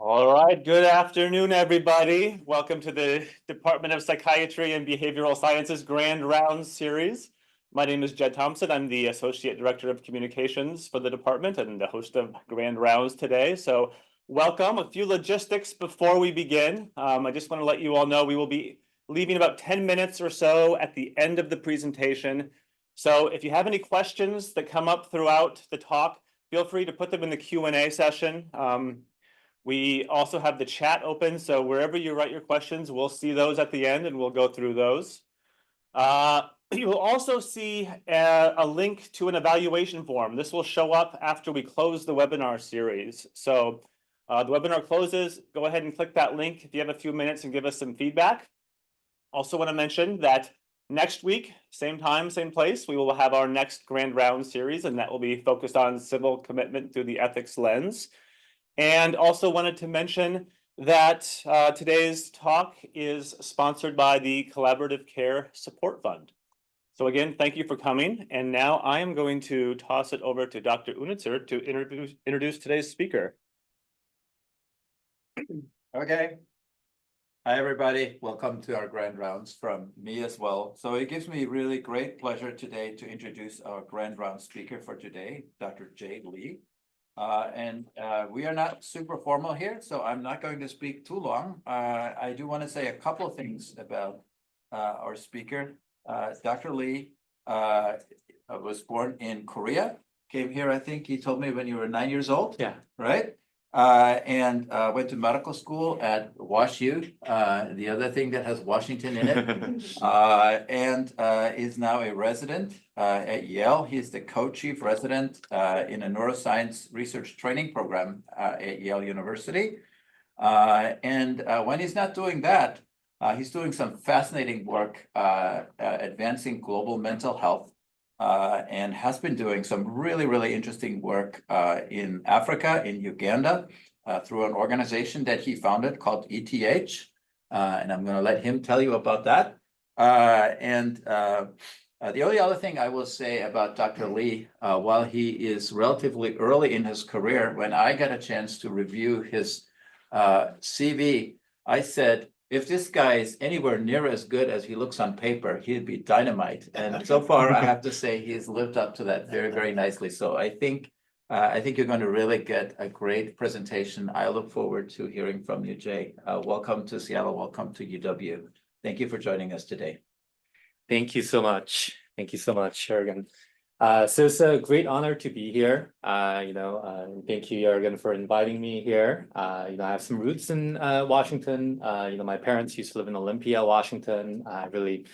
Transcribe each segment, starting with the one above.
All right, good afternoon, everybody. Welcome to the Department of Psychiatry and Behavioral Sciences Grand Rounds series. My name is Jed Thompson. I'm the Associate Director of Communications for the department and the host of Grand Rounds today. So welcome. A few logistics before we begin. I just want to let you all know we will be leaving about 10 minutes or so at the end of the presentation. So if you have any questions that come up throughout the talk, feel free to put them in the Q&A session. We also have the chat open, so wherever you write your questions, we'll see those at the end and we'll go through those. You will also see a link to an evaluation form. This will show up after we close the webinar series. So the webinar closes, go ahead and click that link if you have a few minutes and give us some feedback. Also want to mention that next week, same time, same place, we will have our next Grand Round series, and that will be focused on civil commitment through the ethics lens. And also wanted to mention that today's talk is sponsored by the Collaborative Care Support Fund. So again, thank you for coming. And now I am going to toss it over to Dr. Unitzer to introduce today's speaker. Okay. Hi, everybody. Welcome to our Grand Rounds from me as well. So it gives me really great pleasure today to introduce our Grand Round speaker for today, Dr. Jay Lee. We are not super formal here, so I'm not going to speak too long. I do want to say a couple of things about our speaker. Dr. Lee was born in Korea, came here, I think he told me when you were 9 years old. Yeah. Right? Went to medical school at WashU, the other thing that has Washington in it, is now a resident at Yale. He's the co-chief resident in a neuroscience research training program at Yale University. When he's not doing that, he's doing some fascinating work advancing global mental health. And has been doing some really interesting work in Africa, in Uganda, through an organization that he founded called ETH. And I'm going to let him tell you about that. The only other thing I will say about Dr. Lee, while he is relatively early in his career, when I got a chance to review his CV, I said, if this guy is anywhere near as good as he looks on paper, he'd be dynamite. And so far, I have to say he's lived up to that very nicely. So I think you're going to really get a great presentation. I look forward to hearing from you, Jay. Welcome to Seattle. Welcome to UW. Thank you for joining us today. Thank you so much. Thank you so much, Jürgen. So it's a great honor to be here. Thank you, Jürgen, for inviting me here. I have some roots in Washington. My parents used to live in Olympia, Washington. I really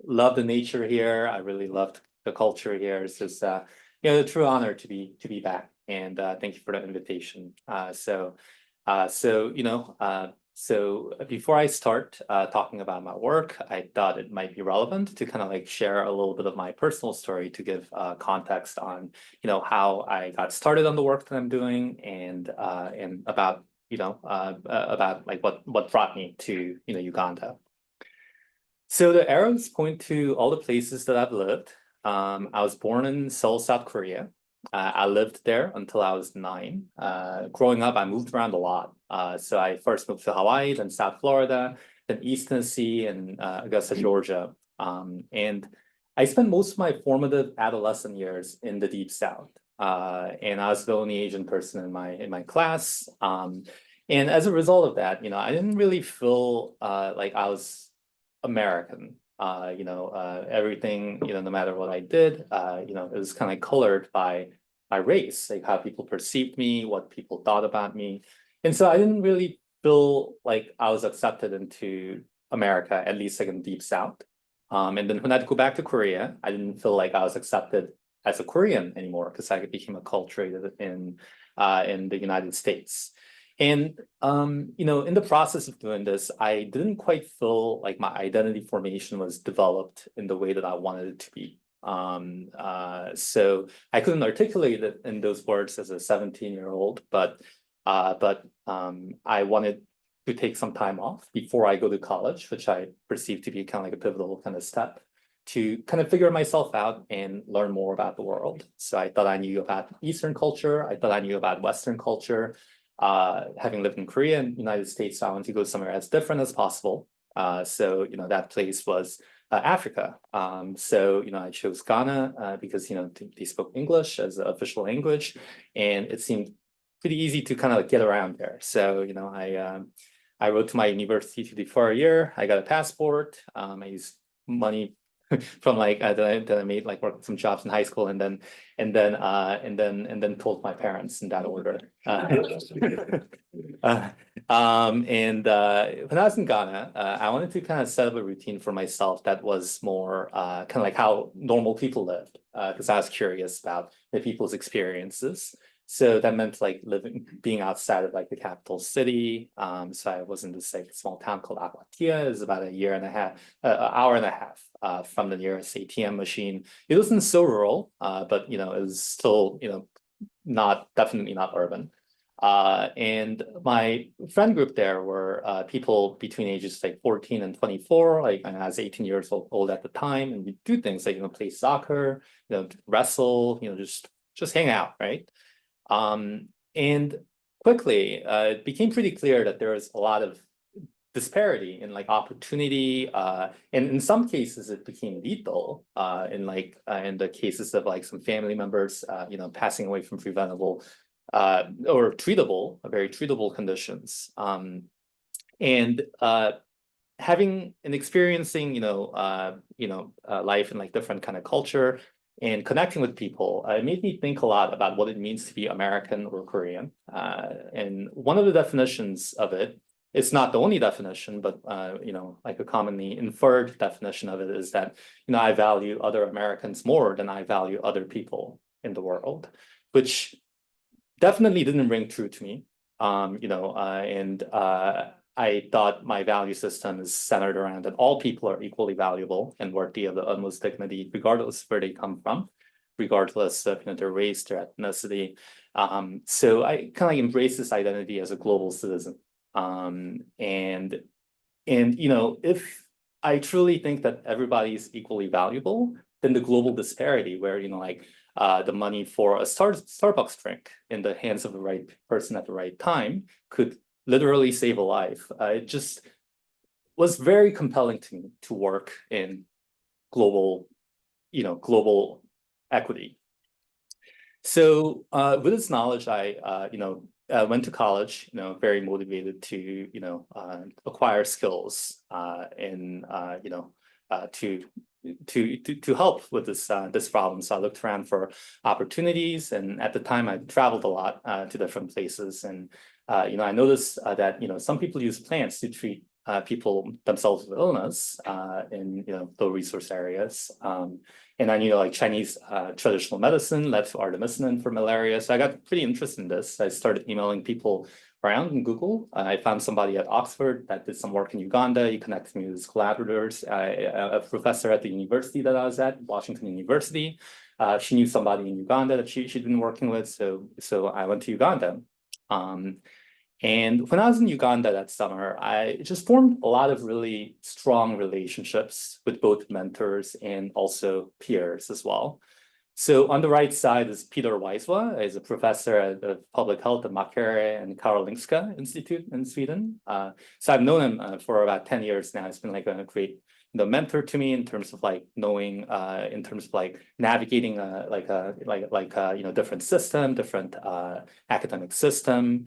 love the nature here. I really loved the culture here. It's just, a true honor to be back. And thank you for the invitation. So before I start talking about my work, I thought it might be relevant to kind of like share a little bit of my personal story to give context on, how I got started on the work that I'm doing and about like what brought me to, Uganda. So the arrows point to all the places that I've lived. I was born in Seoul, South Korea. I lived there until I was 9. Growing up, I moved around a lot. So I first moved to Hawaii, then South Florida, then East Tennessee, and Augusta, Georgia. And I spent most of my formative adolescent years in the Deep South. And I was the only Asian person in my class. And as a result of that, I didn't really feel like I was American. Everything, no matter what I did, it was kind of colored by race, like how people perceived me, what people thought about me. And so I didn't really feel like I was accepted into America, at least like in the Deep South. And then when I had to go back to Korea, I didn't feel like I was accepted as a Korean anymore because I became acculturated in the United States. And, in the process of doing this, I didn't quite feel like my identity formation was developed in the way that I wanted it to be. So I couldn't articulate it in those words as a 17-year-old, but I wanted to take some time off before I go to college, which I perceived to be kind of like a pivotal kind of step to kind of figure myself out and learn more about the world. So I thought I knew about Eastern culture. I thought I knew about Western culture. Having lived in Korea and United States, I wanted to go somewhere as different as possible. So, you know, that place was Africa. So, you know, I chose Ghana because, you know, they spoke English as the official language, and it seemed pretty easy to kind of get around there. So, you know, I wrote to my university to defer a year. I got a passport. I used money from like that I made like working some jobs in high school, and then told my parents in that order. When I was in Ghana, I wanted to kind of set up a routine for myself that was more kind of like how normal people lived, because I was curious about the people's experiences. So that meant like being outside of like the capital city. So I was in this like small town called Akwatia. It's about hour and a half from the nearest ATM machine. It wasn't so rural, but you know, it was still, you know, definitely not urban. And my friend group there were people between ages like 14 and 24, like I was 18 years old at the time, and we do things like, you know, play soccer, you know, wrestle, you know, just hang out, right? And quickly, it became pretty clear that there was a lot of disparity in like opportunity, and in some cases it became lethal, in the cases of like some family members, you know, passing away from preventable or very treatable conditions. And having and experiencing, you know, life in like different kind of culture and connecting with people, it made me think a lot about what it means to be American or Korean. And one of the definitions of it, it's not the only definition, but you know, like a commonly inferred definition of it is that, you know, I value other Americans more than I value other people in the world, which definitely didn't ring true to me. You know, I thought my value system is centered around that all people are equally valuable and worthy of the utmost dignity, regardless of where they come from, regardless of, you know, their race, their ethnicity. So I kind of like embrace this identity as a global citizen. And you know, if I truly think that everybody is equally valuable, then the global disparity where, you know, like the money for a Starbucks drink in the hands of the right person at the right time could literally save a life. It just was very compelling to me to work in global equity. So with this knowledge, I went to college, you know, very motivated to, you know, acquire skills to help with this problem. So I looked around for opportunities, and at the time I traveled a lot to different places, and you know, I noticed that, you know, some people use plants to treat people themselves with illness in, you know, low resource areas. And I knew like Chinese traditional medicine led to artemisinin for malaria. So I got pretty interested in this. I started emailing people around in Google. I found somebody at Oxford that did some work in Uganda. He connected me with his collaborators, a professor at the university that I was at, Washington University. She knew somebody in Uganda that she'd been working with. So I went to Uganda. And when I was in Uganda that summer, I just formed a lot of really strong relationships with both mentors and also peers as well. So on the right side is Peter Weiswa. He's a professor of public health at Makerere and Karolinska Institute in Sweden. So I've known him for about 10 years now. It's been like a great, you know, mentor to me in terms of like knowing, in terms of like navigating you know, different system, different academic system.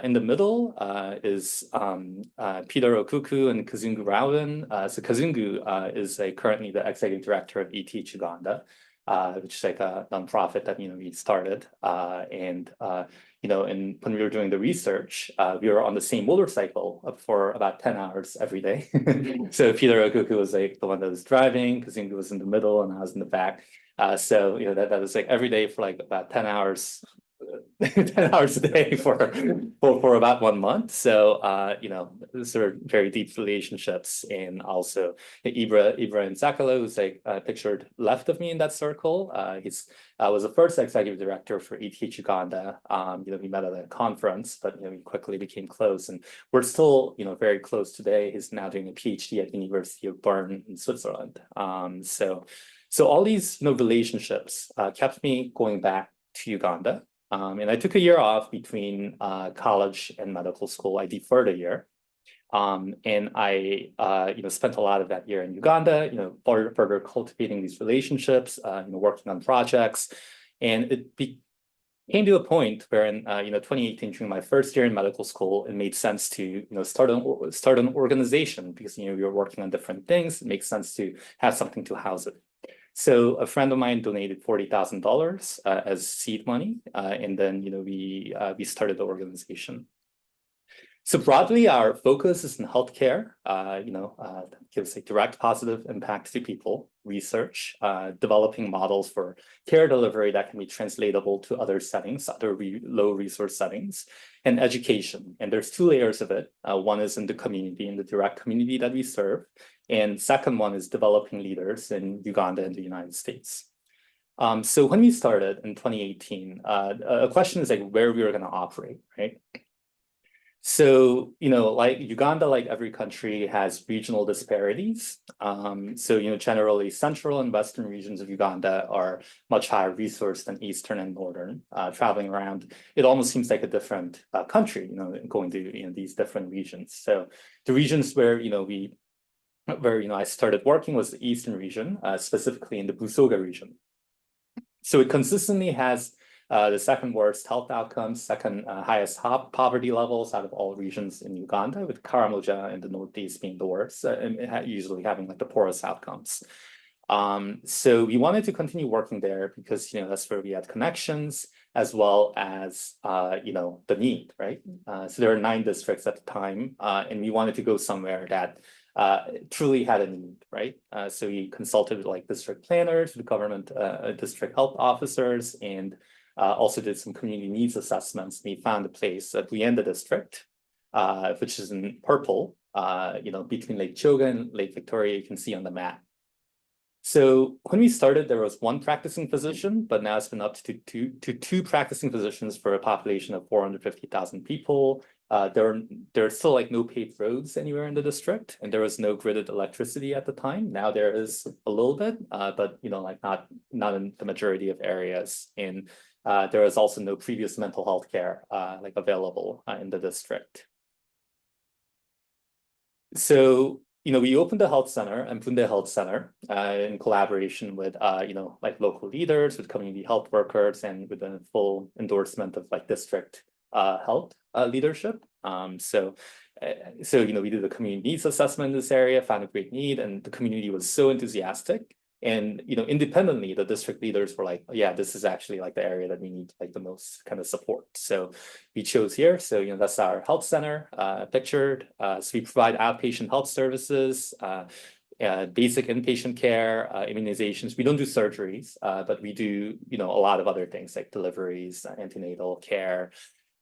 In the middle is Peter Okuku and Kazungu Rowan. So Kazungu is currently the executive director of ETH Uganda, which is like a nonprofit that, you know, we started. You know, and when we were doing the research, we were on the same motorcycle for about 10 hours every day. So Peter Okuku was like the one that was driving, Kazungu was in the middle, and I was in the back. So, you know, that was like every day for like about 10 hours. 10 hours a day for about 1 month. So you know, these are very deep relationships. And also Ibra and Zakalo, who's like pictured left of me in that circle. He's was the first executive director for ETH Uganda. You know, we met at a conference, but you know, we quickly became close, and we're still, you know, very close today. He's now doing a PhD at the University of Bern in Switzerland. So all these, you know, relationships kept me going back to Uganda. And I took a year off between college and medical school. I deferred a year. And I spent a lot of that year in Uganda, further cultivating these relationships, working on projects. And it came to a point where in 2018, during my first year in medical school, it made sense to start an organization because you're working on different things. It makes sense to have something to house it. So a friend of mine donated $40,000 as seed money, and then we started the organization. So broadly, our focus is in healthcare, that gives a direct positive impact to people, research, developing models for care delivery that can be translatable to other settings, other low resource settings, and education. And there's two layers of it. One is in the community, in the direct community that we serve. And second one is developing leaders in Uganda and the United States. So when we started in 2018, a question is like where we were going to operate, right? So, like Uganda, like every country, has regional disparities. So, generally, central and western regions of Uganda are much higher resourced than eastern and northern. Traveling around, it almost seems like a different country, going to these different regions. So, the regions where I started working was the eastern region, specifically in the Busoga region. So it consistently has the second worst health outcomes, second highest poverty levels out of all regions in Uganda, with Karamoja in the northeast being the worst, and usually having like the poorest outcomes. So we wanted to continue working there because that's where we had connections as well as the need, right? So there are 9 districts at the time, and we wanted to go somewhere that truly had a need, right? So we consulted with like district planners, the government district health officers, and also did some community needs assessments. We found a place at Rienda district, which is in purple, between Lake Choga and Lake Victoria, you can see on the map. So when we started, there was 1 practicing physician, but now it's been up to two practicing physicians for a population of 450,000 people. There are still like no paved roads anywhere in the district, and there was no gridded electricity at the time. Now there is a little bit, but like not in the majority of areas. And there is also no previous mental health care like available in the district. So we opened a health center, Mpunde Health Center, in collaboration with like local leaders, with community health workers, and with a full endorsement of like district health leadership. So we did a community needs assessment in this area, found a great need, and the community was so enthusiastic. And independently, the district leaders were like, yeah, this is actually like the area that we need like the most kind of support. So we chose here. So that's our health center pictured. So we provide outpatient health services, basic inpatient care, immunizations. We don't do surgeries, but we do a lot of other things like deliveries, antenatal care.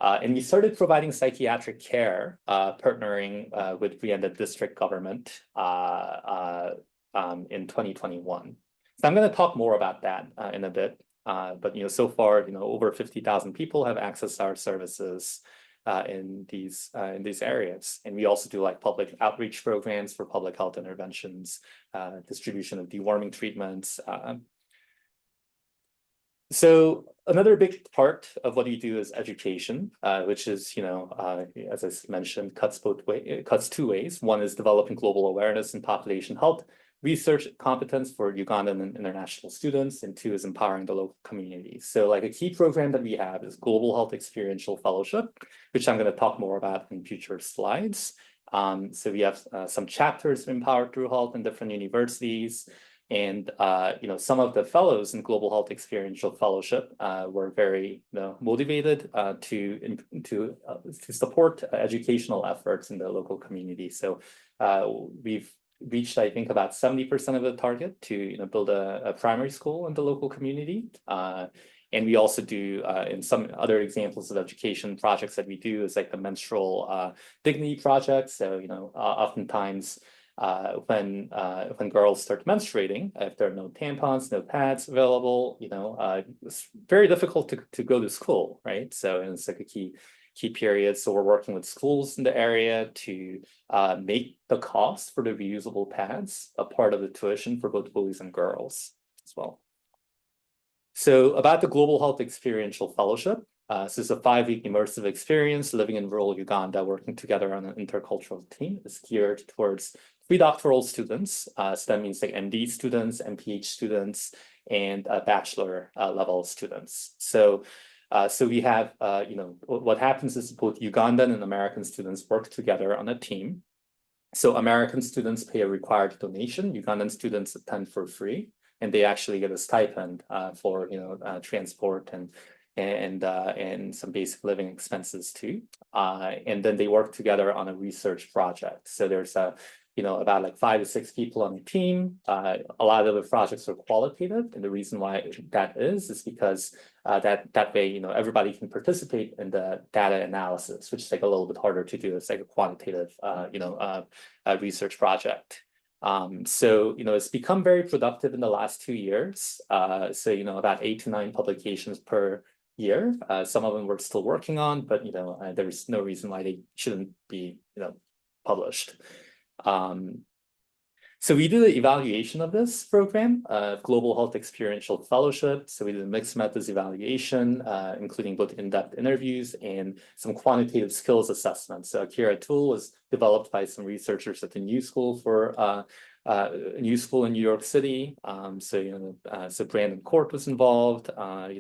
And we started providing psychiatric care, partnering with Rienda district government in 2021. So I'm going to talk more about that in a bit. But so far, over 50,000 people have accessed our services in these areas. And we also do like public outreach programs for public health interventions, distribution of deworming treatments. So another big part of what we do is education, which is, as I mentioned, cuts 2 ways. One is developing global awareness in population health research competence for Ugandan and international students, and 2 is empowering the local community. So like a key program that we have is Global Health Experiential Fellowship, which I'm going to talk more about in future slides. So we have some chapters empowered through health in different universities. And some of the fellows in Global Health Experiential Fellowship were very motivated to support educational efforts in the local community. So we've reached, I think, about 70% of the target to build a primary school in the local community. And we also do, in some other examples of education projects that we do, is like the menstrual dignity project. So oftentimes, when girls start menstruating, if there are no tampons, no pads available, it's very difficult to go to school, right? So it's like a key period. So we're working with schools in the area to make the cost for the reusable pads a part of the tuition for both boys and girls as well. So about the Global Health Experiential Fellowship, So it's a 5-week immersive experience living in rural Uganda, working together on an intercultural team. It's geared towards pre-doctoral students. So that means like MD students, MPH students, and bachelor level students. So we have, what happens is both Ugandan and American students work together on a team. So American students pay a required donation. Ugandan students attend for free, and they actually get a stipend for transport and some basic living expenses too. And then they work together on a research project. So there's about like 5 to 6 people on the team. A lot of the projects are qualitative, and the reason why that is because that way everybody can participate in the data analysis, which is like a little bit harder to do. It's like a quantitative research project. So it's become very productive in the last 2 years. So about 8 to 9 publications per year. Some of them we're still working on, but there's no reason why they shouldn't be published. So we did an evaluation of this program, Global Health Experiential Fellowship. So we did a mixed methods evaluation, including both in-depth interviews and some quantitative skills assessments. So Akira tool was developed by some researchers at the New School for New School in New York City. So Brandon Court was involved.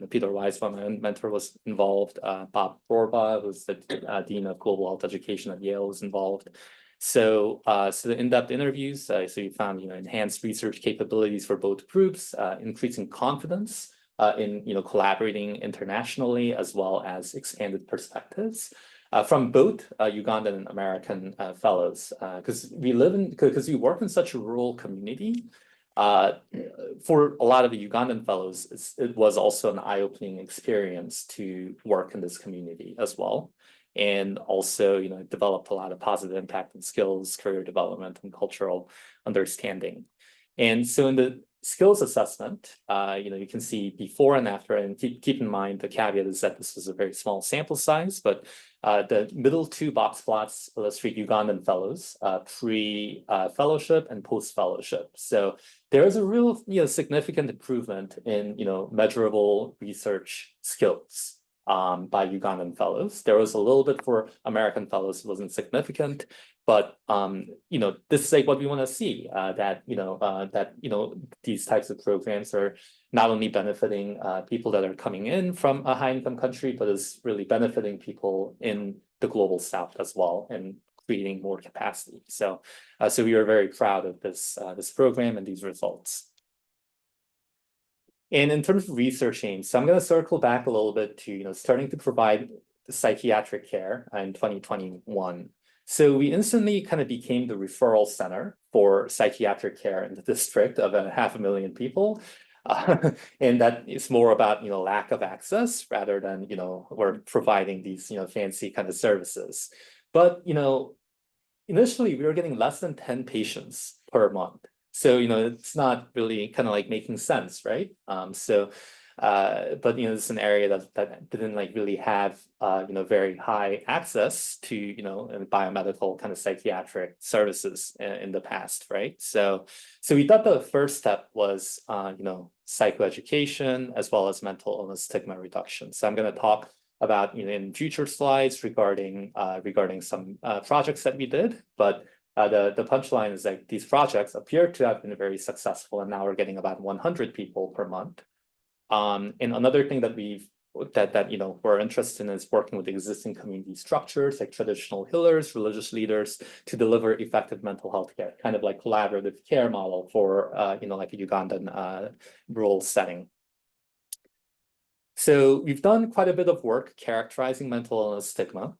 Peter Weisbaum, my mentor, was involved. Bob Borba, who's the Dean of Global Health Education at Yale, was involved. So the in-depth interviews, so you found enhanced research capabilities for both groups, increasing confidence in collaborating internationally, as well as expanded perspectives from both Ugandan and American fellows, because we work in such a rural community. For a lot of the Ugandan fellows, it was also an eye-opening experience to work in this community as well. And also, developed a lot of positive impact and skills, career development, and cultural understanding. And so in the skills assessment, you can see before and after, and keep in mind the caveat is that this is a very small sample size, but the middle 2 box plots illustrate Ugandan fellows, pre-fellowship and post-fellowship. So there is a real significant improvement in measurable research skills by Ugandan fellows. There was a little bit for American fellows, it wasn't significant, but this is like what we want to see, that these types of programs are not only benefiting people that are coming in from a high income country, but is really benefiting people in the global south as well and creating more capacity. So we are very proud of this program and these results. And in terms of research aims, so I'm going to circle back a little bit to starting to provide psychiatric care in 2021. So we instantly kind of became the referral center for psychiatric care in the district of 500,000 people. And that is more about lack of access rather than we're providing these fancy kind of services. But initially we were getting less than 10 patients per month. So it's not really kind of like making sense, right? But it's an area that didn't really have very high access to biomedical kind of psychiatric services in the past, right? So we thought the first step was psychoeducation as well as mental illness stigma reduction. So I'm going to talk about in future slides regarding some projects that we did, but the punchline is that these projects appear to have been very successful, and now we're getting about 100 people per month. And another thing that we're interested in is working with existing community structures like traditional healers, religious leaders to deliver effective mental health care, kind of like collaborative care model for like a Ugandan rural setting. So we've done quite a bit of work characterizing mental illness stigma.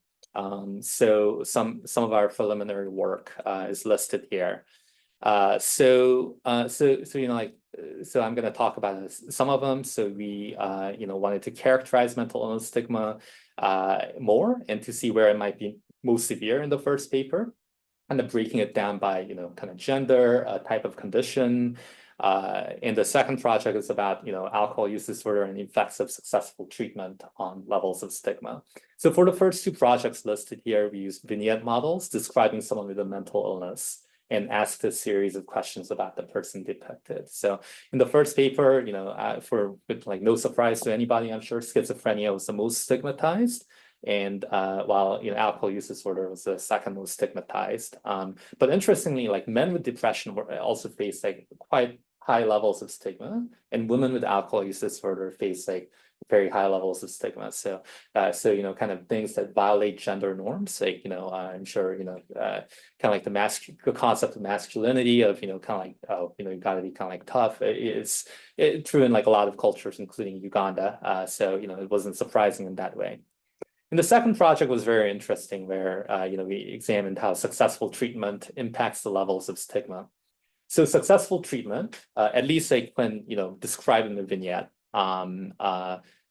So some of our preliminary work is listed here. So I'm going to talk about some of them. So we wanted to characterize mental illness stigma more and to see where it might be most severe in the first paper, and then breaking it down by kind of gender, type of condition. And the second project is about alcohol use disorder and the effects of successful treatment on levels of stigma. So for the first 2 projects listed here, we used vignette models describing someone with a mental illness. and asked a series of questions about the person depicted. So in the first paper, with like no surprise to anybody, I'm sure schizophrenia was the most stigmatized. And while alcohol use disorder was the second most stigmatized. But interestingly, like men with depression were also faced like quite high levels of stigma, and women with alcohol use disorder face like very high levels of stigma. So kind of things that violate gender norms, like I'm sure kind of like the concept of masculinity of kind of like, oh, you got to be kind of like tough. It's true in like a lot of cultures, including Uganda. So it wasn't surprising in that way. And the second project was very interesting, where we examined how successful treatment impacts the levels of stigma. So successful treatment, at least like when described in the vignette,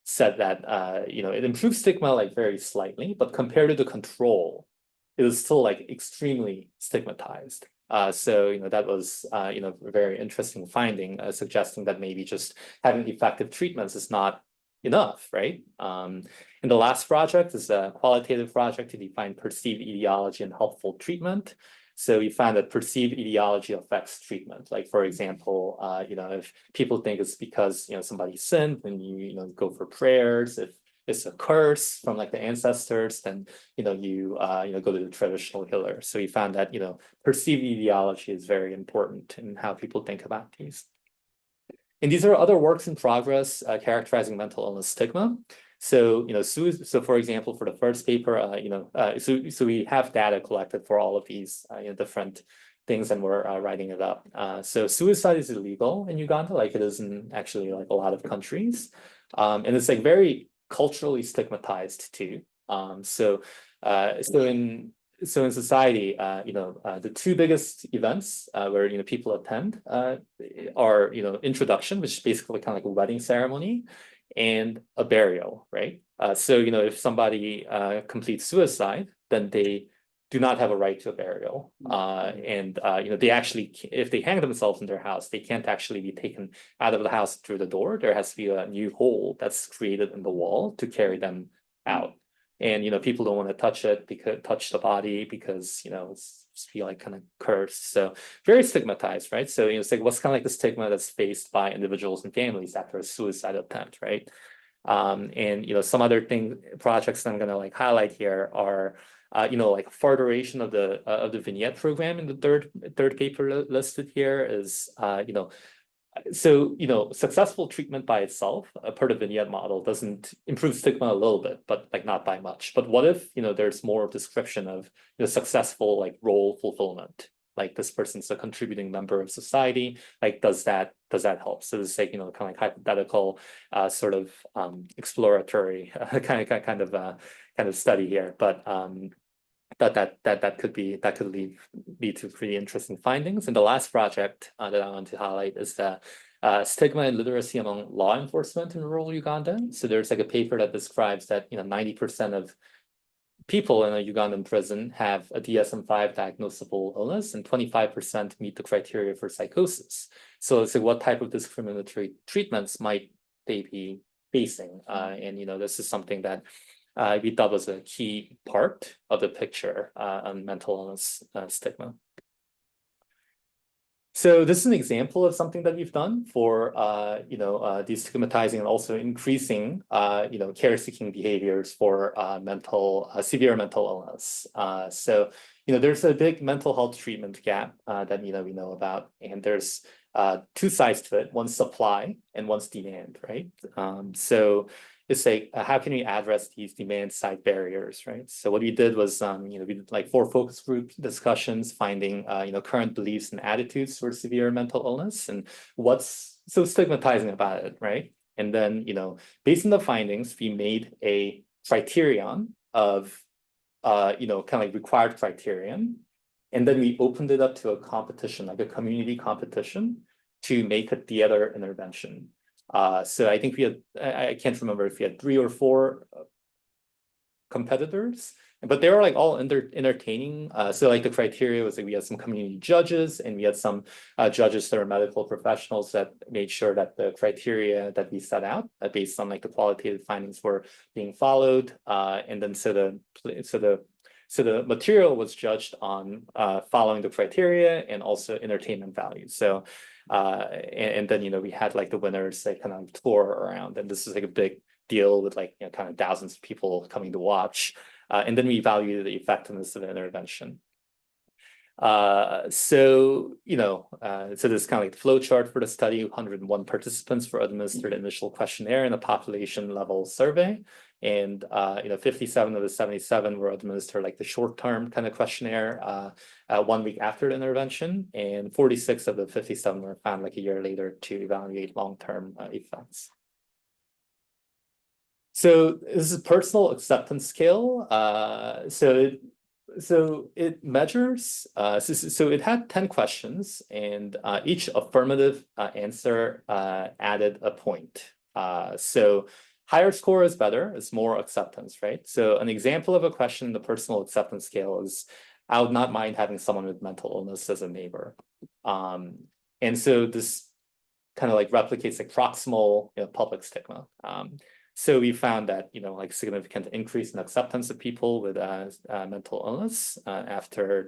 said that it improves stigma like very slightly, but compared to the control, it was still like extremely stigmatized. So that was a very interesting finding, suggesting that maybe just having effective treatments is not enough, right? And the last project is a qualitative project to define perceived etiology and helpful treatment. So we found that perceived etiology affects treatment. Like, for example, if people think it's because somebody sinned, then you go for prayers. If it's a curse from like the ancestors, then you go to the traditional healer. So we found that perceived etiology is very important in how people think about these. And these are other works in progress characterizing mental illness stigma. So, so for example, for the first paper, so we have data collected for all of these different things, and we're writing it up. So suicide is illegal in Uganda, like it is in actually like a lot of countries. And it's like very culturally stigmatized too. So in society, the two biggest events where people attend are introduction, which is basically kind of like a wedding ceremony, and a burial, right? So if somebody completes suicide, then they do not have a right to a burial, and they actually, if they hang themselves in their house, they can't actually be taken out of the house through the door. There has to be a new hole that's created in the wall to carry them out. And people don't want to touch the body because it's feel like kind of cursed. So very stigmatized, right? So it's like what's kind of like the stigma that's faced by individuals and families after a suicide attempt, right? And some other projects that I'm gonna like highlight here are like furtheration of the vignette program in the third paper listed here is so successful treatment by itself, per the vignette model, doesn't improve stigma a little bit, but like not by much. But what if there's more description of successful like role fulfillment, like this person's a contributing member of society, like does that help? So this is like kind of like hypothetical sort of exploratory kind of study here, but that could lead to pretty interesting findings. And the last project that I want to highlight is the stigma and literacy among law enforcement in rural Uganda. So there's like a paper that describes that 90% of people in a Ugandan prison have a DSM-5 diagnosable illness, and 25% meet the criteria for psychosis. So it's like, what type of discriminatory treatments might they be facing? And this is something that we thought was a key part of the picture on mental illness stigma. So this is an example of something that we've done for destigmatizing and also increasing care-seeking behaviors for severe mental illness. So there's a big mental health treatment gap that we know about, and there's two sides to it: one's supply and one's demand, right? So it's like, how can we address these demand side barriers, right? So what we did was, we did like 4 focus group discussions, finding, current beliefs and attitudes towards severe mental illness and what's so stigmatizing about it, right? And then, based on the findings, we made a criterion of, kind of like required criterion. And then we opened it up to a competition, like a community competition, to make a theater intervention. So I think we had, I can't remember if we had 3 or 4 competitors, but they were like all entertaining. So like the criteria was like, we had some community judges, and we had some judges that are medical professionals that made sure that the criteria that we set out based on like the qualitative findings were being followed. And then so the So the material was judged on following the criteria and also entertainment value. So and then we had like the winners they kind of tour around, and this is like a big deal with like kind of thousands of people coming to watch. And then we evaluated the effectiveness of the intervention. So this is kind of like the flow chart for the study. 101 participants were administered initial questionnaire and a population level survey. And 57 of the 77 were administered like the short-term kind of questionnaire 1 week after the intervention, and 46 of the 57 were found like a year later to evaluate long-term effects. So this is personal acceptance scale. So it measures, so it had 10 questions, and each affirmative answer added a point. So higher score is better, it's more acceptance, right? So an example of a question in the personal acceptance scale is, I would not mind having someone with mental illness as a neighbor. And so this kind of like replicates like proximal public stigma. So we found that like significant increase in acceptance of people with mental illness after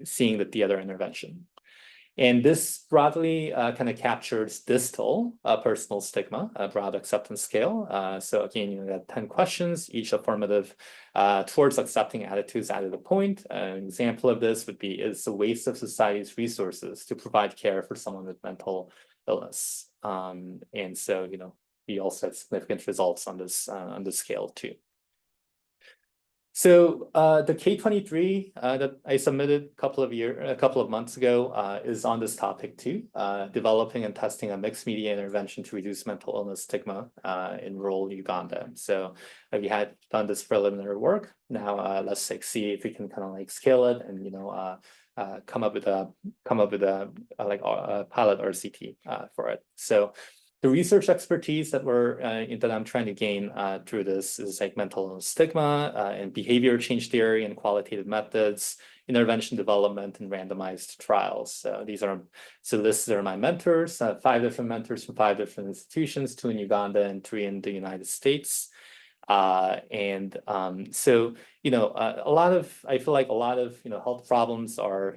seeing the theater intervention. And this broadly kind of captures distal personal stigma, a broad acceptance scale. So again, you got 10 questions, each affirmative towards accepting attitudes added a point. An example of this would be, is a waste of society's resources to provide care for someone with mental illness. And so, we also had significant results on this scale too. So the K23 that I submitted a couple of months ago is on this topic too, developing and testing a mixed media intervention to reduce mental illness stigma in rural Uganda. So we had done this preliminary work. Now let's see if we can kind of like scale it and come up with a pilot RCT for it. So the research expertise that I'm trying to gain through this is like mental illness stigma and behavior change theory and qualitative methods, intervention development, and randomized trials. So these are my mentors, 5 different mentors from 5 different institutions, 2 in Uganda and 3 in the United States. So I feel like a lot of health problems are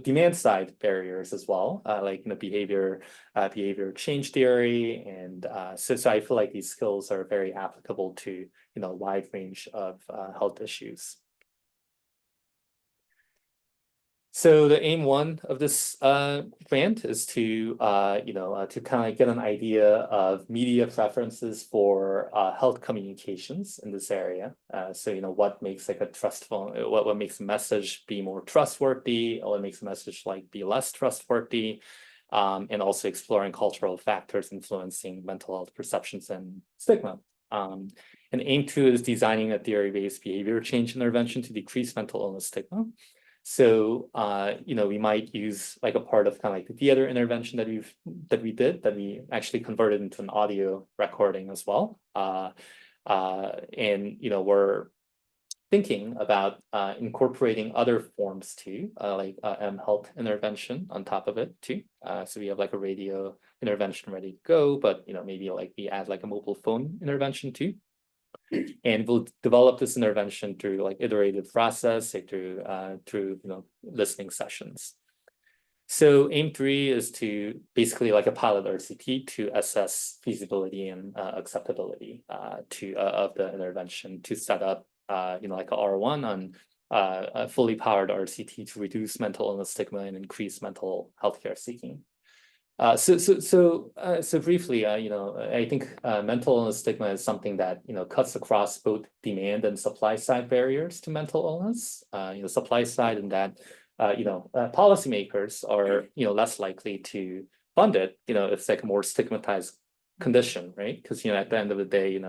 demand side barriers as well, like behavior change theory, and so I feel like these skills are very applicable to a wide range of health issues. So the aim 1 of this grant is to kind of like get an idea of media preferences for health communications in this area. So what makes like a trustful, what makes a message be more trustworthy, or what makes a message like be less trustworthy, and also exploring cultural factors influencing mental health perceptions and stigma. And aim 2 is designing a theory-based behavior change intervention to decrease mental illness stigma. So, we might use like a part of kind of like the theater intervention that we actually converted into an audio recording as well. And, we're thinking about incorporating other forms too, like health intervention on top of it too. So we have like a radio intervention ready to go, but, maybe like we add like a mobile phone intervention too. And we'll develop this intervention through like iterative process, say through listening sessions. So aim 3 is to basically like a pilot RCT to assess feasibility and acceptability of the intervention, to set up like a R1 on a fully powered RCT to reduce mental illness stigma and increase mental healthcare seeking. So briefly, I think mental illness stigma is something that cuts across both demand and supply side barriers to mental illness. Supply side in that policymakers are less likely to fund it. It's like a more stigmatized condition, right? Because at the end of the day,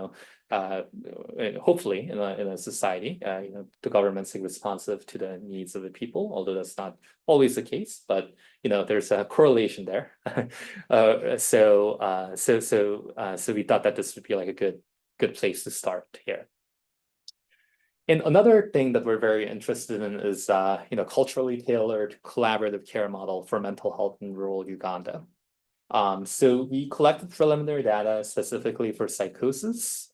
hopefully in a society, the government's responsive to the needs of the people, although that's not always the case, but there's a correlation there. So we thought that this would be like a good place to start here. And another thing that we're very interested in is culturally tailored collaborative care model for mental health in rural Uganda. So we collected preliminary data specifically for psychosis.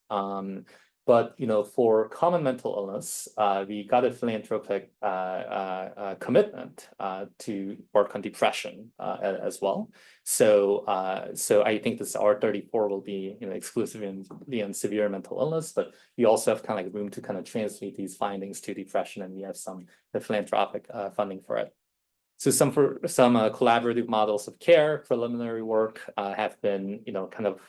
But for common mental illness, we got a philanthropic commitment to work on depression as well. So I think this R34 will be exclusively on severe mental illness, but we also have kind of like room to kind of translate these findings to depression, and we have some philanthropic funding for it. So some collaborative models of care, preliminary work have been kind of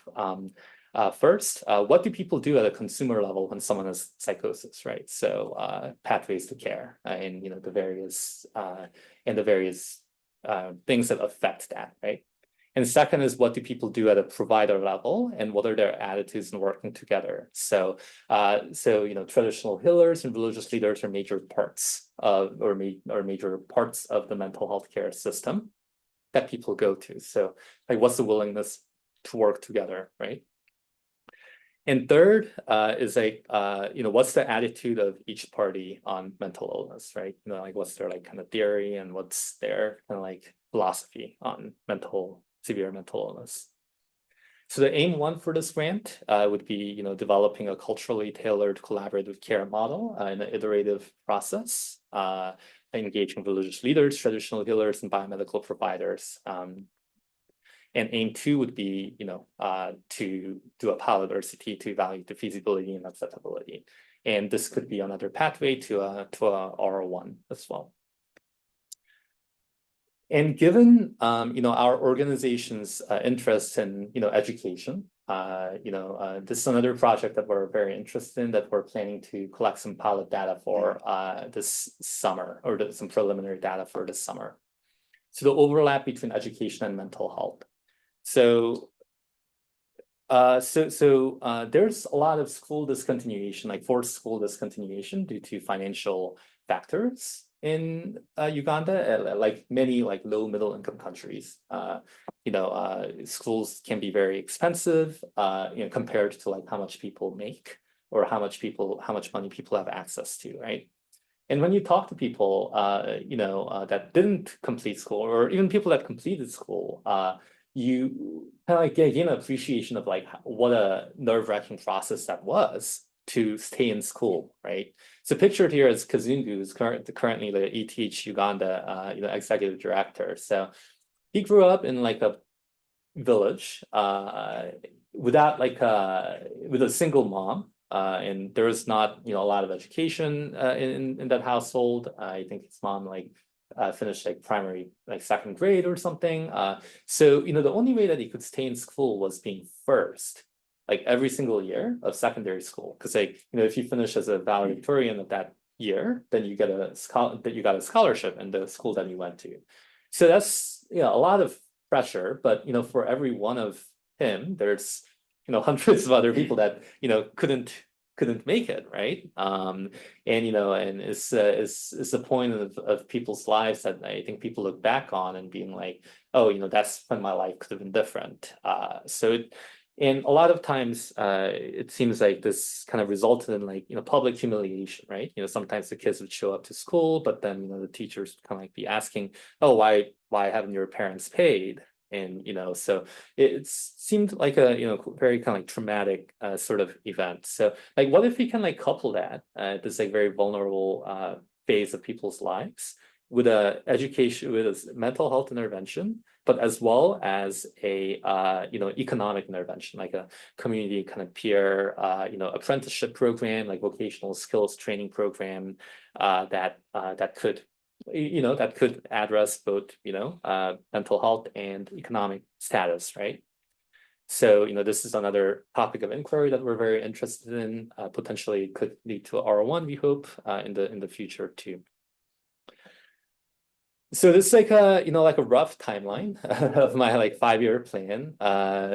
first, what do people do at a consumer level when someone has psychosis, right? So pathways to care and the various things that affect that, right? And second is, what do people do at a provider level, and what are their attitudes in working together? So traditional healers and religious leaders are major parts of major parts of the mental health care system that people go to. So like, what's the willingness to work together, right? And third is like, what's the attitude of each party on mental illness, right? Like what's their like kind of theory, and what's their kind of like philosophy on severe mental illness. So the aim one for this grant would be, developing a culturally tailored collaborative care model in an iterative process, engaging religious leaders, traditional healers, and biomedical providers. And aim two would be, to do a pilot RCT to evaluate the feasibility and acceptability. And this could be another pathway to a R01 as well. And given our organization's interest in education, this is another project that we're very interested in, that we're planning to collect some pilot data for this summer, or some preliminary data for this summer. So the overlap between education and mental health. So there's a lot of school discontinuation, like forced school discontinuation due to financial factors in Uganda, like many like low middle income countries. Schools can be very expensive, compared to like how much people make, or how much money people have access to, right? And when you talk to people, that didn't complete school, or even people that completed school, you kind of like gain an appreciation of like what a nerve-wracking process that was to stay in school, right? So pictured here is Kazungu, who's currently the ETH Uganda, executive director. So he grew up in like a village without like with a single mom, and there was not a lot of education in that household. I think his mom like finished like primary, like second grade or something. So the only way that he could stay in school was being first, like every single year of secondary school. Because like if you finish as a valedictorian of that year, then you got a scholarship in the school that you went to. So that's a lot of pressure. But for every one of him, there's hundreds of other people that couldn't make it, right? And it's a point of people's lives that I think people look back on and being like, oh, that's when my life could have been different. And a lot of times it seems like this kind of resulted in like public humiliation, right? Sometimes the kids would show up to school, but then the teachers kind of like be asking, oh, why haven't your parents paid? And so it seemed like a very kind of like traumatic sort of event. So like, what if we can like couple that this like very vulnerable phase of people's lives with a education, with a mental health intervention, but as well as a economic intervention, like a community kind of peer apprenticeship program, like vocational skills training program that could address both mental health and economic status, right? So this is another topic of inquiry that we're very interested in. Potentially could lead to R01, we hope, in the future too. So this is like a rough timeline of my like 5-year plan.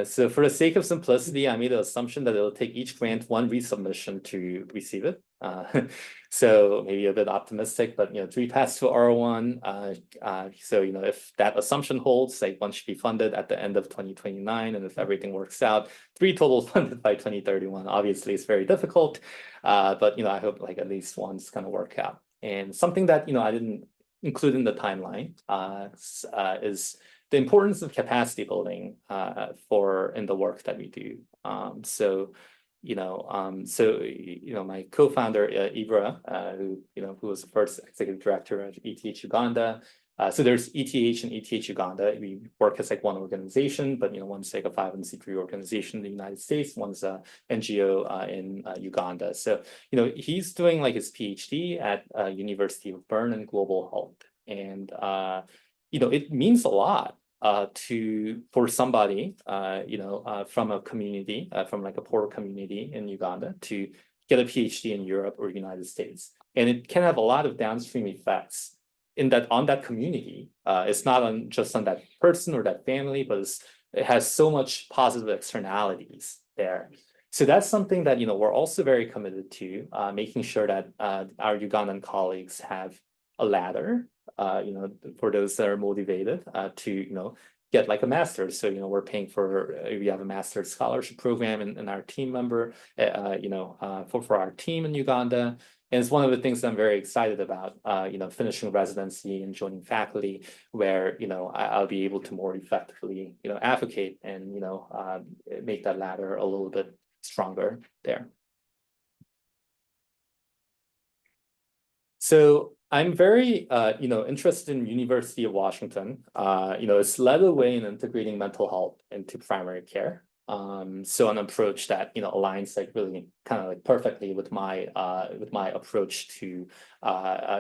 So for the sake of simplicity, I made the assumption that it'll take each grant one resubmission to receive it. So maybe a bit optimistic, but 3 paths to R01. So if that assumption holds, like one should be funded at the end of 2029, and if everything works out, 3 total funded by 2031. Obviously, it's very difficult, but I hope like at least one's gonna work out. And something that I didn't include in the timeline is the importance of capacity building in the work that we do. So my co-founder, Ibra, who was the first executive director of ETH Uganda. So there's ETH and ETH Uganda. We work as like one organization, but one's like a 501(c)(3) organization in the United States, one's a NGO in Uganda. So he's doing like his PhD at University of Bern in global health, and it means a lot for somebody from a community, from like a poor community in Uganda to get a PhD in Europe or United States, and it can have a lot of downstream effects on that community. It's not just on that person or that family, but it has so much positive externalities there. So that's something that we're also very committed to, making sure that our Ugandan colleagues have a ladder, for those that are motivated to get like a master's. So we have a master's scholarship program in our team member, for our team in Uganda. And it's one of the things that I'm very excited about, finishing residency and joining faculty, where I'll be able to more effectively advocate and make that ladder a little bit stronger there. So I'm very interested in University of Washington. It's led the way in integrating mental health into primary care. So an approach that aligns like really kind of like perfectly with my approach to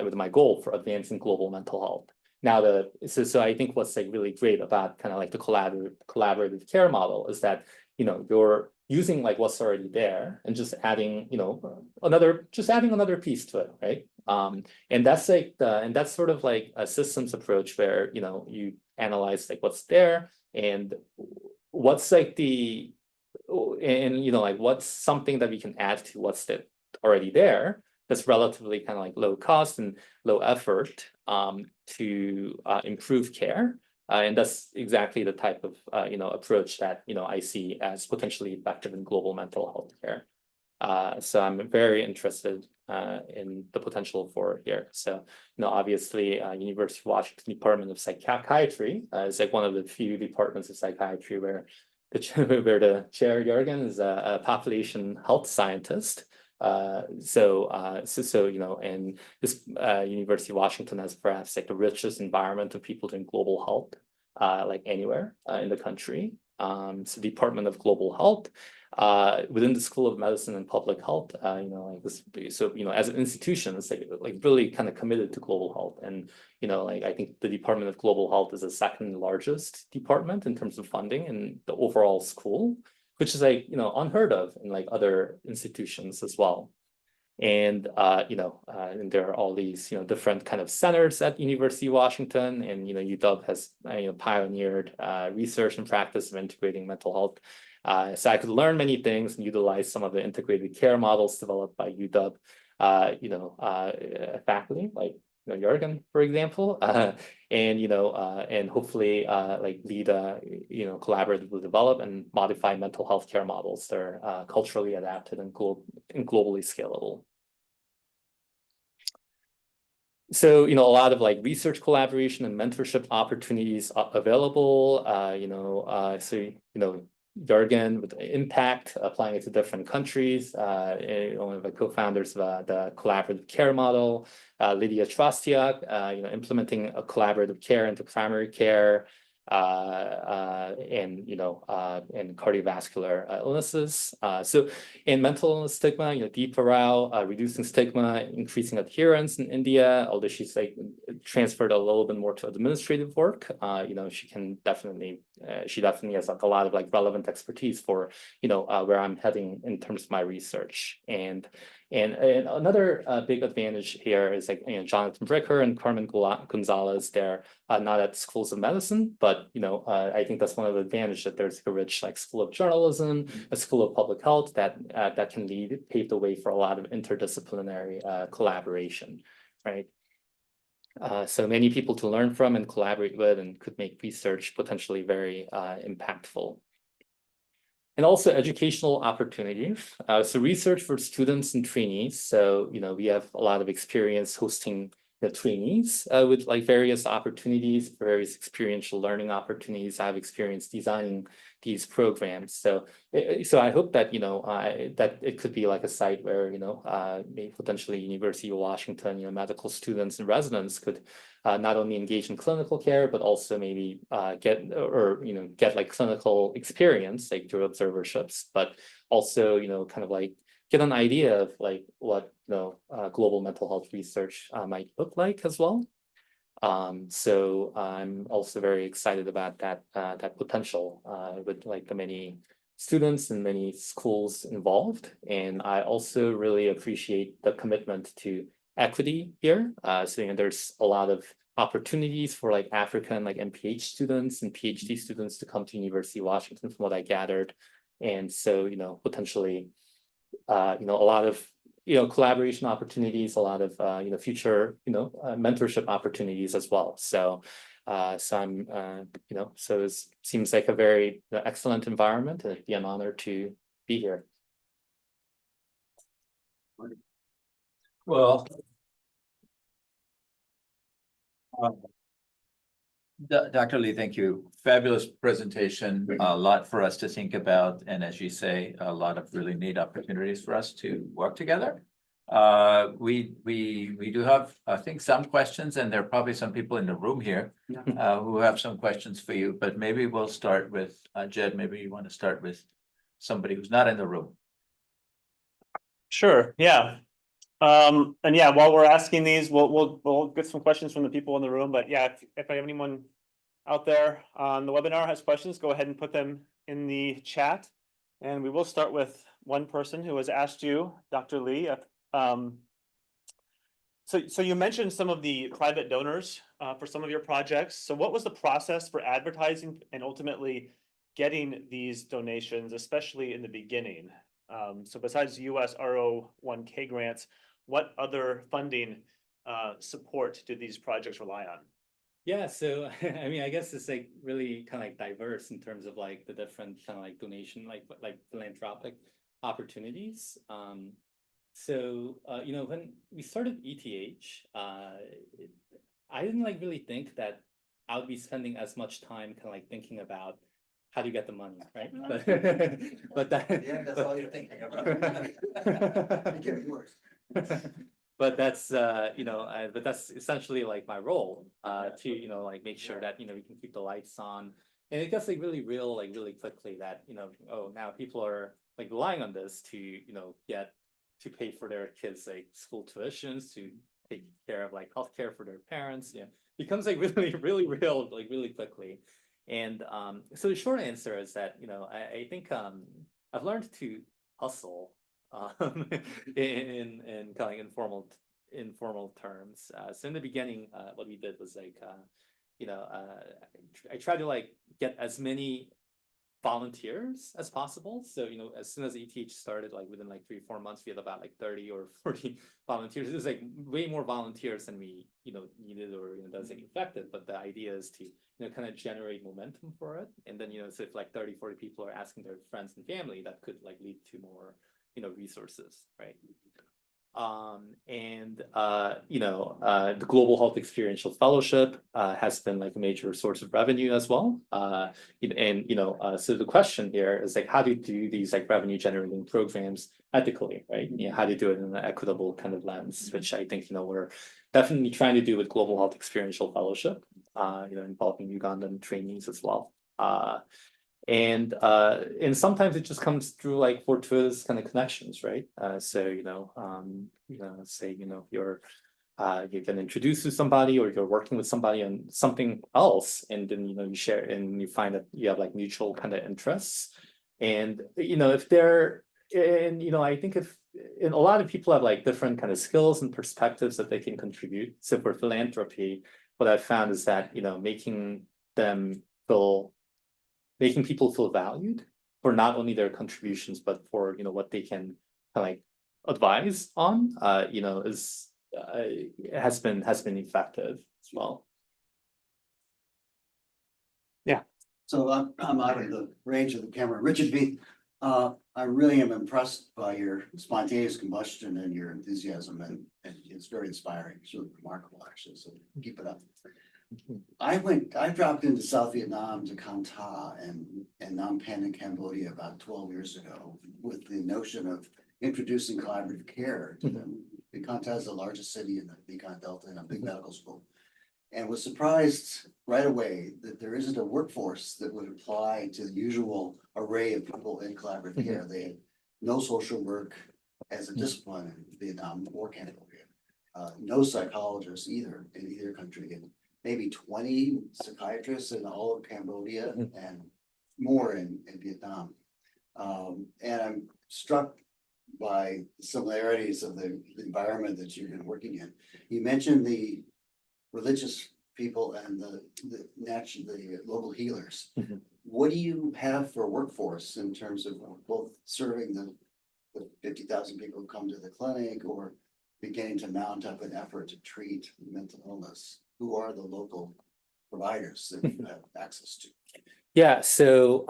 with my goal for advancing global mental health. Now so I think what's like really great about kind of like the collaborative care model is that you're using like what's already there and just adding another piece to it, right? And that's sort of like a systems approach where you analyze like what's there and what's like what's something that we can add to what's already there that's relatively kind of like low cost and low effort to improve care. And that's exactly the type of approach that I see as potentially effective in global mental health care. So I'm very interested in the potential for here. So obviously, University of Washington Department of Psychiatry is like one of the few departments of psychiatry where the chair Jürgen is a population health scientist. And this University of Washington has perhaps like the richest environment of people doing global health, like anywhere in the country. So Department of Global Health, within the School of Medicine and Public Health, like this. So as an institution, it's like really kind of committed to global health, and like I think the Department of Global Health is the second largest department in terms of funding in the overall school, which is like unheard of in like other institutions as well. And and there are all these different kind of centers at University of Washington, and UW has pioneered research and practice of integrating mental health. So I could learn many things and utilize some of the integrated care models developed by UW faculty like Jürgen, for example, and hopefully like lead collaboratively develop and modify mental health care models that are culturally adapted and globally scalable. So a lot of like research collaboration and mentorship opportunities are available. Jürgen with Impact, applying it to different countries. One of the co-founders of the collaborative care model, Lydia Trostiak, implementing a collaborative care into primary care, and cardiovascular illnesses. So in mental illness stigma, Deepa Rao, reducing stigma, increasing adherence in India, although she's like transferred a little bit more to administrative work. She definitely has like a lot of like relevant expertise for where I'm heading in terms of my research. And another big advantage here is like Jonathan Bricker and Carmen Gonzalez. They're not at schools of medicine, but I think that's one of the advantages, that there's a rich like school of journalism, a school of public health that can pave the way for a lot of interdisciplinary collaboration, right? So many people to learn from and collaborate with, and could make research potentially very impactful. And also educational opportunities. So research for students and trainees. So we have a lot of experience hosting the trainees with like various opportunities, various experiential learning opportunities. I've experienced designing these programs. So I hope that, that it could be like a site where, maybe potentially University of Washington, medical students and residents could not only engage in clinical care, but also maybe get like clinical experience, like through observerships, but also, kind of like get an idea of like what global mental health research might look like as well. So I'm also very excited about that potential with like the many students and many schools involved. And I also really appreciate the commitment to equity here. So there's a lot of opportunities for like African like MPH students and PhD students to come to University of Washington from what I gathered. And so, potentially, a lot of collaboration opportunities, a lot of future mentorship opportunities as well. So I'm so it seems like a very excellent environment, and it'd be an honor to be here. Well, Dr. Lee, thank you. Fabulous presentation, a lot for us to think about, and as you say, a lot of really neat opportunities for us to work together. We do have, I think, some questions, and there are probably some people in the room here who have some questions for you, but maybe we'll start with Jed. Maybe you want to start with somebody who's not in the room. Sure, yeah. And yeah, while we're asking these, we'll get some questions from the people in the room, but yeah, if anyone out there on the webinar has questions, go ahead and put them in the chat. And we will start with one person who has asked you, Dr. Lee. So you mentioned some of the private donors for some of your projects. So what was the process for advertising and ultimately getting these donations, especially in the beginning? So besides US R01K grants, what other funding support did these projects rely on? Yeah, so I mean, I guess it's like really kind of like diverse in terms of like the different kind of like donation, like philanthropic opportunities. So when we started ETH, I didn't like really think that I would be spending as much time kind of like thinking about how do you get the money, right? But that's all you're thinking about. Give it yours. But that's but that's essentially like my role to like make sure that we can keep the lights on. And it gets like really real like really quickly that oh, now people are like relying on this to get to pay for their kids like school tuitions, to take care of like healthcare for their parents. Becomes like really real like really quickly. And so the short answer is that I think I've learned to hustle in kind of informal terms. So in the beginning, what we did was like I tried to like get as many volunteers as possible. So as soon as ETH started, like within like 3-4 months, we had about like 30 or 40 volunteers. It was like way more volunteers than we needed or that was effective. But the idea is to kind of generate momentum for it. And then so if like 30-40 people are asking their friends and family, that could like lead to more resources, right? The Global Health Experiential Fellowship has been like a major source of revenue as well. So the question here is like, how do you do these like revenue generating programs ethically, right? How do you do it in an equitable kind of lens, which I think we're definitely trying to do with Global Health Experiential Fellowship, involving Ugandan trainees as well. And sometimes it just comes through like fortuitous kind of connections, right? So say you get introduced to somebody, or you're working with somebody on something else, and then you share and you find that you have like mutual kind of interests. And if they're I think if a lot of people have like different kind of skills and perspectives that they can contribute. So for philanthropy, what I've found is that making people feel valued for not only their contributions, but for what they can kind of like advise on, has been effective as well. Yeah. So I'm out of the range of the camera. Richard B. I really am impressed by your spontaneous combustion and your enthusiasm and it's very inspiring. It's really remarkable, actually, so keep it up. I dropped into South Vietnam to Con Ta and Phnom Penh in Cambodia about 12 years ago with the notion of introducing collaborative care to them. Con Ta is the largest city in the Mekong Delta and a big medical school. And was surprised right away that there isn't a workforce that would apply to the usual array of people in collaborative care. They had no social work as a discipline in Vietnam or Cambodia. No psychologists either in either country, and maybe 20 psychiatrists in all of Cambodia and more in Vietnam. And I'm struck by the similarities of the environment that you've been working in. You mentioned the religious people and the local healers. What do you have for a workforce in terms of both serving the 50,000 people who come to the clinic or beginning to mount up an effort to treat mental illness? Who are the local providers that you have access to? Yeah, so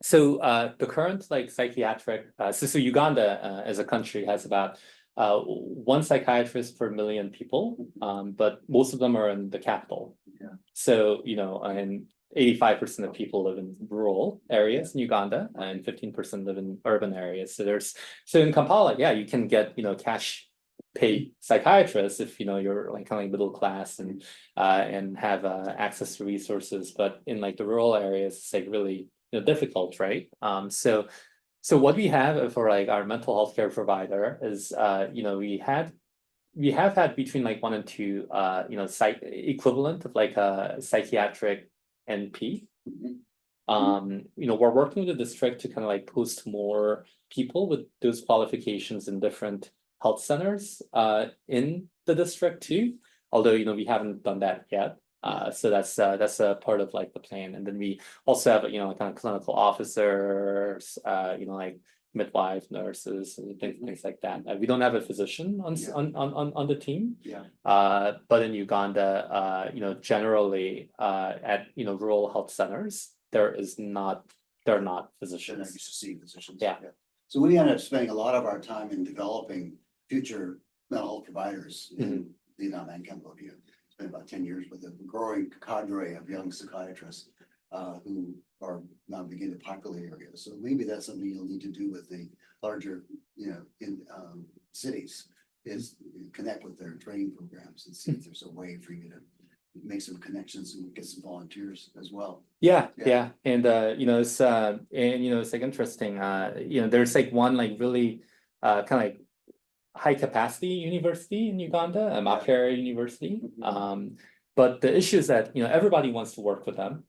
the current like psychiatric, so Uganda as a country has about one psychiatrist per million people, but most of them are in the capital. Yeah. So, and 85% of people live in rural areas in Uganda and 15% live in urban areas. So in Kampala, yeah, you can get, cash pay psychiatrists if, you're like kind of middle class and have access to resources. But in like the rural areas, it's like really difficult, right? So what we have for like our mental health care provider is, we have had between like 1 and 2, equivalent of like a psychiatric NP. We're working with the district to kind of like post more people with those qualifications in different health centers in the district too. Although, we haven't done that yet. So that's a part of like the plan. And then we also have, kind of clinical officers, like midwives, nurses, and things like that. We don't have a physician on the team. Yeah. But in Uganda, generally, at rural health centers, they're not They're not physicians. used to seeing physicians. Yeah. So we end up spending a lot of our time in developing future mental health providers in Vietnam and Cambodia. Spent about 10 years with a growing cadre of young psychiatrists who are now beginning to populate areas. So maybe that's something you'll need to do with the larger, cities, is connect with their training programs and see if there's a way for you to make some connections and get some volunteers as well. Yeah. Yeah. And it's like interesting. There's like one like really kind of like high capacity university in Uganda, Makerere University. But the issue is that everybody wants to work with them.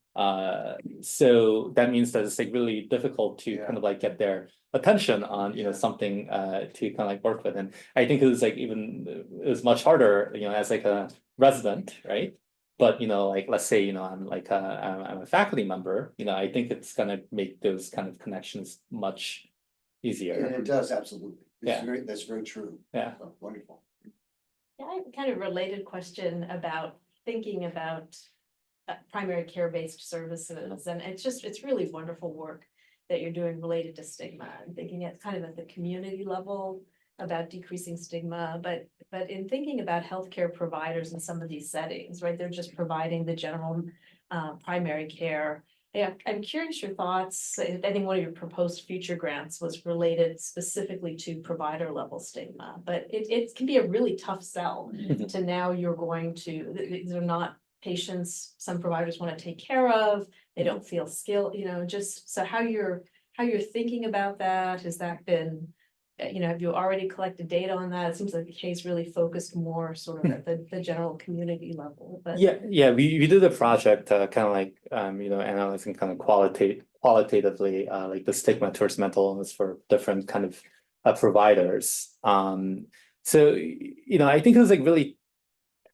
So that means that it's like really difficult to kind of like get their attention on something to kind of like work with. And I think it was much harder, as like a resident, right? But like let's say I'm like I'm a faculty member, I think it's gonna make those kind of connections much easier. And it does, absolutely. Yeah. That's very true. Yeah. Oh, wonderful. Yeah, I have a kind of related question about thinking about primary care-based services, and it's really wonderful work that you're doing related to stigma and thinking at kind of at the community level about decreasing stigma, but in thinking about healthcare providers in some of these settings, right? They're just providing the general primary care. Yeah, I'm curious your thoughts. I think one of your proposed future grants was related specifically to provider level stigma, but it can be a really tough sell to now you're going to, these are not patients some providers want to take care of, they don't feel skilled, just so how you're thinking about that. Has that been, have you already collected data on that? It seems like the case really focused more sort of at the general community level, but. Yeah, we did a project kind of like analyzing kind of qualitatively like the stigma towards mental illness for different kind of providers. So I think it was like really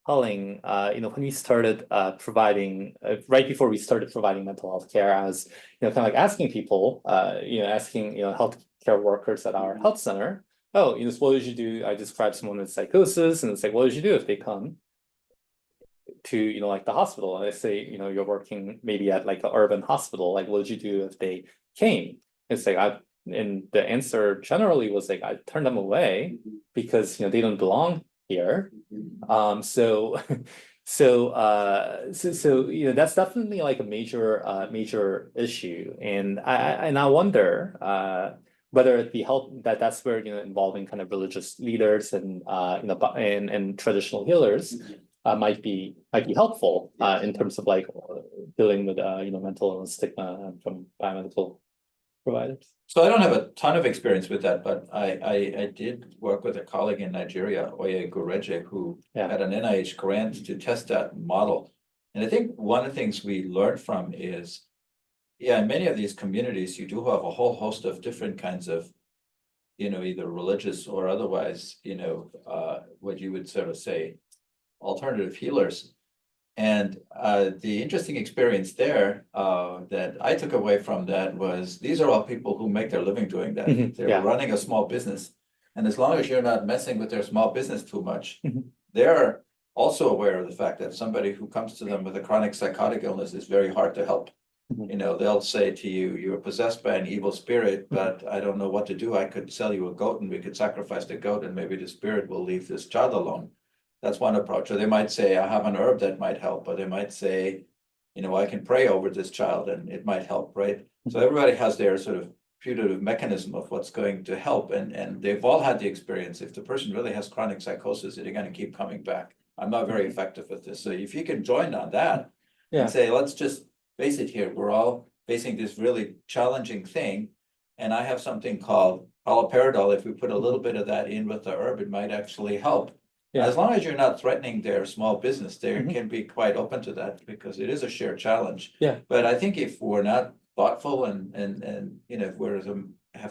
telling, when we started providing right before we started providing mental health care, I was kind of like asking people, asking healthcare workers at our health center, oh, what would you do? I described someone with psychosis, and it's like, what would you do if they come to like the hospital? And I say, you're working maybe at like an urban hospital, like what would you do if they came? It's like and the answer generally was like, I turned them away because, they don't belong here. So, that's definitely like a major issue. And I wonder, whether it be that's where, involving kind of religious leaders and, and traditional healers might be helpful, in terms of like dealing with, mental illness stigma from biomedical providers. So I don't have a ton of experience with that, but I did work with a colleague in Nigeria, Oye Gureje, who Yeah. had an NIH grant to test that model. And I think one of the things we learned from is, yeah, in many of these communities, you do have a whole host of different kinds of, either religious or otherwise, what you would sort of say, alternative healers. And the interesting experience there that I took away from that was these are all people who make their living doing that. Mhm, They're yeah. running a small business. And as long as you're not messing with their small business too much, Mhm. they're also aware of the fact that somebody who comes to them with a chronic psychotic illness is very hard to help. Mhm. They'll say to you, you're possessed by an evil spirit, but I don't know what to do. I could sell you a goat and we could sacrifice the goat and maybe the spirit will leave this child alone. That's one approach. Or they might say, I have an herb that might help, or they might say, I can pray over this child and it might help, right? So everybody has their sort of putative mechanism of what's going to help. And they've all had the experience. If the person really has chronic psychosis, they're going to keep coming back. I'm not very effective with this. So if you can join on that Yeah. and say, let's just face it here, we're all facing this really challenging thing. And I have something called haloperidol. If we put a little bit of that in with the herb, it might actually help. Yeah. As long as you're not threatening their small business, they Mhm. can be quite open to that because it is a shared challenge. Yeah. But I think if we're not thoughtful and if we're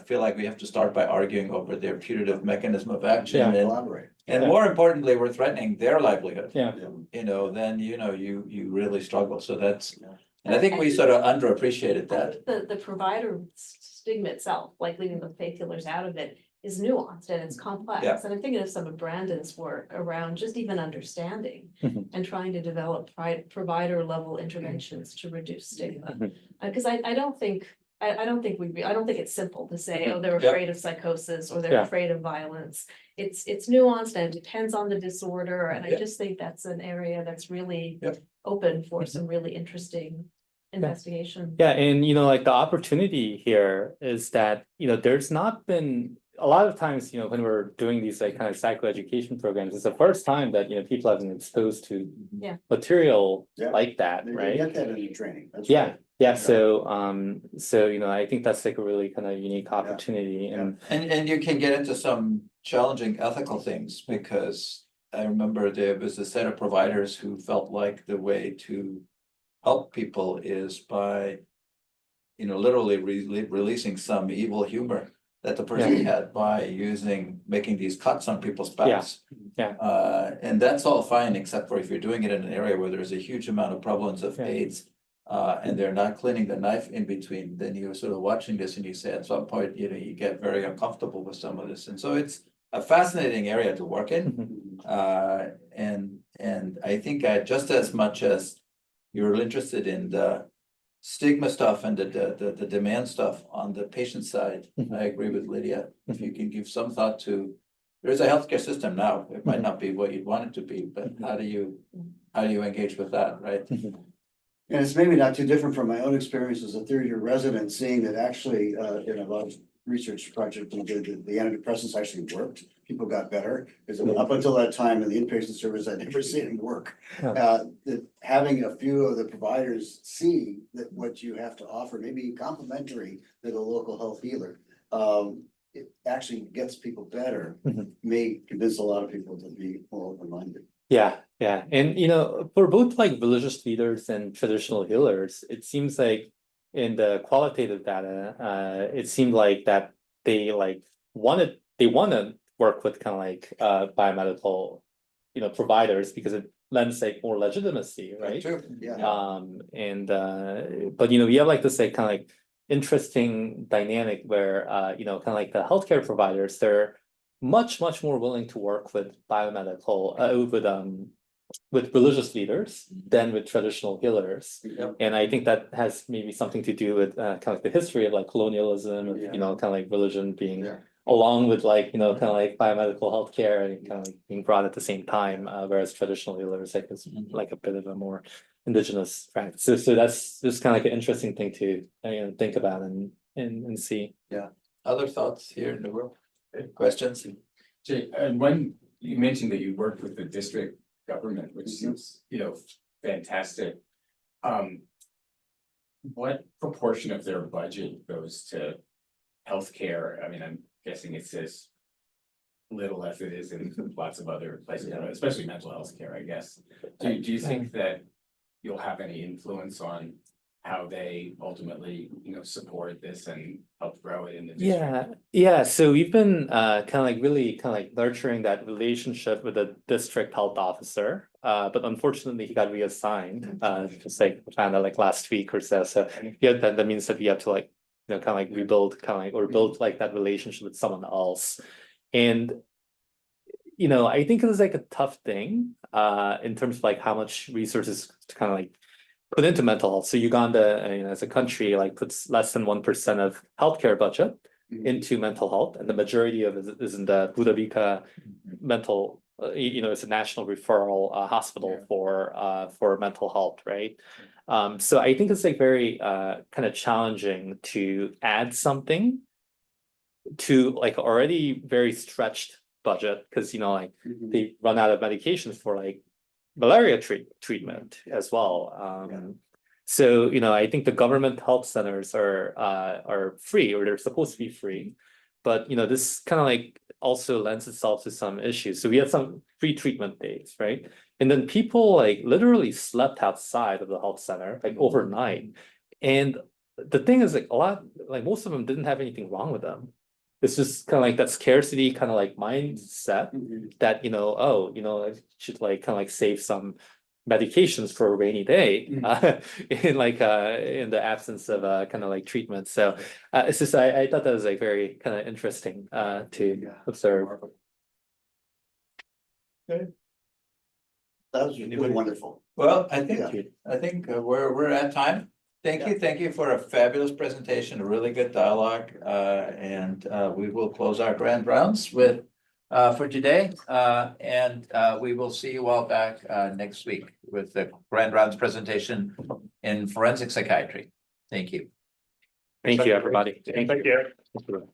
feel like we have to start by arguing over their putative mechanism of action Yeah. Collaborate. and Yeah. more importantly, we're threatening their livelihood. Yeah. Then you really struggle. So that's, Yeah. and I think we sort of underappreciated I that. think the provider stigma itself, like leaving the faith healers out of it, is nuanced and it's complex. Yeah. And I'm thinking of some of Brandon's work around just even understanding Mhm. and trying to develop provider level interventions to reduce stigma. Mhm. Cause I don't think, I don't think I don't think it's simple to say, oh, they're Yep. afraid of psychosis or they're Yeah. afraid of violence. It's nuanced and it depends on the disorder. And I Yep. just think that's an area that's really Yep. open for some really interesting investigation. Yeah, and like the opportunity here is that, there's not been a lot of times, when we're doing these like kind of psychoeducation programs, it's the first time that, people have been exposed to Yeah. material Yeah. like that, They right? get that in your training. That's Yeah, right. yeah, so I think that's like a really kind of unique opportunity and And you can get into some challenging ethical things because I remember there was a set of providers who felt like the way to help people is by, literally releasing some evil humor that the person had by making these cuts on people's backs. Yeah. And that's all fine, except for if you're doing it in an area where there's a huge amount of prevalence of Yeah. AIDS. And they're not cleaning the knife in between, then you're sort of watching this and you say at some point, you get very uncomfortable with some of this. And so it's a fascinating area to work in. Mhm. And I think just as much as you're interested in the stigma stuff and the demand stuff on the patient side, Mhm. I agree with Lydia. If you can give some thought to, there's a healthcare system now. It might Mhm. not be what you'd want it to be, but Mhm. how do you engage with that, right? Mhm. And it's maybe not too different from my own experience as a third-year resident, seeing that actually, in a large research project we did, the antidepressants actually worked. People got better, because up until that time in the inpatient service, I'd never seen them work. Yeah. That having a few of the providers see that what you have to offer, maybe complementary to the local health healer, it actually gets people better, Mhm. may convince a lot of people to be more open-minded. Yeah, and for both like religious leaders and traditional healers, it seems like in the qualitative data, it seemed like that they want to work with kind of like biomedical, providers because it lends like more legitimacy, right? True, yeah. But we have like this like kind of like interesting dynamic where kind of like the healthcare providers, they're much more willing to work with biomedical with with religious leaders than with traditional healers. Yep. And I think that has maybe something to do with kind of like the history of like colonialism, of, Yeah. you know, kind of like religion being Yeah. along with like, you know, kind of like biomedical healthcare and kind of like being brought at the same time, whereas traditional healers like is like a bit of a more indigenous practice. So that's just kind of like an interesting thing to think about and see. Other thoughts here in the room? Questions? Jay, and when you mentioned that you worked with the district government, which seems, fantastic. What proportion of their budget goes to healthcare? I mean, I'm guessing it's as little as it is in lots of other places, especially mental health care, I guess. Do you think that you'll have any influence on how they ultimately, support this and help grow it in the district? Yeah. So we've been kind of like really kind of like nurturing that relationship with the district health officer. But unfortunately he got reassigned just like kind of like last week or so. So yeah, that means that we have to like, kind of like rebuild kind of like or build like that relationship with someone else. And I think it was like a tough thing in terms of like how much resources to kind of like put into mental health. So Uganda, as a country, like puts less than 1% of healthcare budget into mental health, and the majority of it is in the Budavika mental. It's a national referral hospital for mental health, right? So I think it's like very kind of challenging to add something to like already very stretched budget because they run out of medications for like malaria treatment as well. So I think the government health centers are free, or they're supposed to be free, but this kind of like also lends itself to some issues. So we had some free treatment days, right? And then people like literally slept outside of the health center like overnight. And the thing is like most of them didn't have anything wrong with them. It's just kind of like that scarcity kind of like mindset that, I should like kind of like save some medications for a rainy day in the absence of kind of like treatment. So it's just I thought that was like very kind of interesting to observe. That was really wonderful. Well, I Yeah. think we're at time. Thank you for a fabulous presentation, a really good dialogue, and we will close our grand rounds with for today. And we will see you all back next week with the grand rounds presentation in forensic psychiatry. Thank you. Thank you, everybody. Thank you.